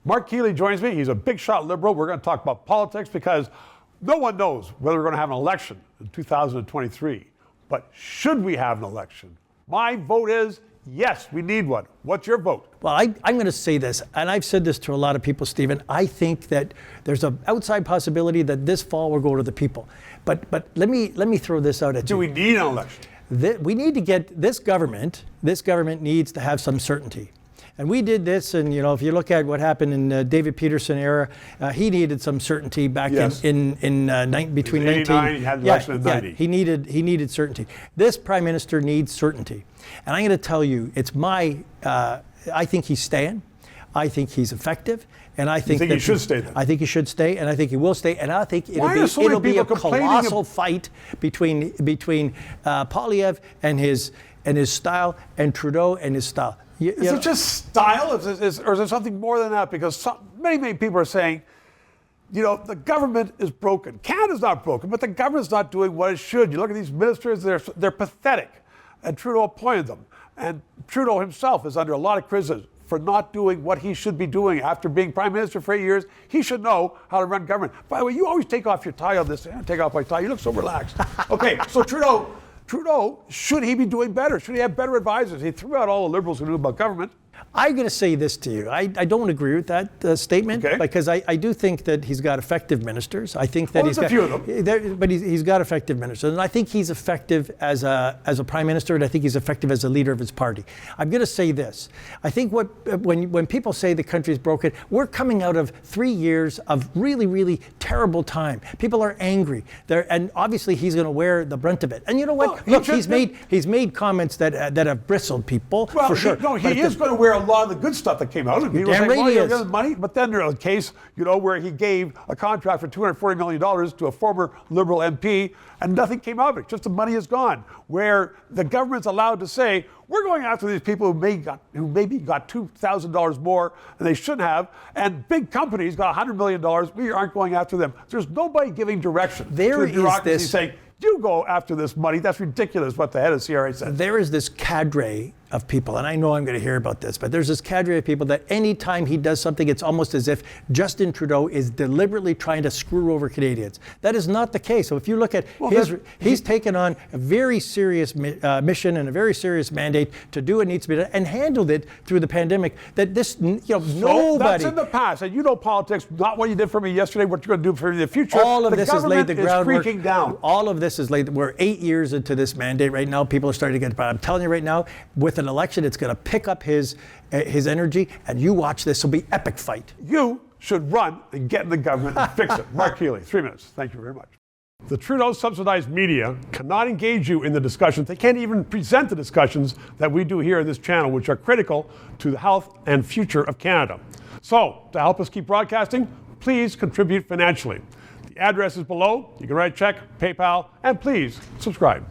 Marc Kealey joins me. He's a Bigshot Liberal. We're going to talk about politics because no one knows whether we're going to have an election in 2023. But should we have an election? My vote is yes, we need one. What's your vote? Well, I'm going to say this, and I've said this to a lot of people, Stephen. I think that there's an outside possibility that this fall will go to the people. But let me throw this out at you. Do we need an election? We need to get this government needs to have some certainty. And we did this, and if you look at what happened in David Peterson era, he needed some certainty back between 1989. He had the election in 90. He needed certainty. This prime minister needs certainty, and I'm going to tell you, I think he's staying. I think he's effective, and I think he should stay. Then I think he should stay, and I think he will stay, and I think it'll be a colossal fight between Poilievre and his style, and Trudeau and his style. Is it just style, or is there something more than that? Because many people are saying, the government is broken. Canada's not broken, but the government's not doing what it should. You look at these ministers; they're pathetic, and Trudeau appointed them. And Trudeau himself is under a lot of criticism for not doing what he should be doing after being prime minister for 8 years. He should know how to run government. By the way, you always take off your tie on this. Take off my tie. You look so relaxed. Okay, so Trudeau, should he be doing better? Should he have better advisors? He threw out all the Liberals who knew about government. I'm going to say this to you. I don't agree with that statement, because I do think that he's got effective ministers. I think that he's got a few of them. But he's got effective ministers, and I think he's effective as a prime minister, and I think he's effective as a leader of his party. I'm going to say this. I think when people say the country's broken, we're coming out of 3 years of really, really terrible time. People are angry, and obviously he's going to wear the brunt of it. And you know what? Look, he's made comments that have bristled people, for sure. He is going to wear a lot of the good stuff that came out. He was saying, well, you got money, but then there's a case, where he gave a contract for $240 million to a former Liberal MP, and nothing came out of it. Just the money is gone. Where the government's allowed to say, we're going after these people who maybe got $2,000 more than they should have, and big companies got $100 million. We aren't going after them. There's nobody giving direction to a bureaucracy saying, you go after this money. That's ridiculous what the head of CRA said. There is this cadre of people, and I know I'm going to hear about this, but there's this cadre of people that anytime he does something, it's almost as if Justin Trudeau is deliberately trying to screw over Canadians. That is not the case. So if you look at he's taken on a very serious mission and a very serious mandate to do what needs to be done, and handled it through the pandemic. That this, nobody. That's in the past, and politics, not what you did for me yesterday, what you're going to do for me in the future. All of this has laid the groundwork. Freaking down. All of this is laid. We're 8 years into this mandate right now. People are starting to get. But I'm telling you right now, with an election, it's going to pick up his energy, and you watch this. It'll be epic fight. You should run and get in the government and fix it. Marc Kealey, 3 minutes. Thank you very much. The Trudeau-subsidized media cannot engage you in the discussions. They can't even present the discussions that we do here on this channel, which are critical to the health and future of Canada. So, to help us keep broadcasting, please contribute financially. The address is below. You can write a check, PayPal, and please subscribe.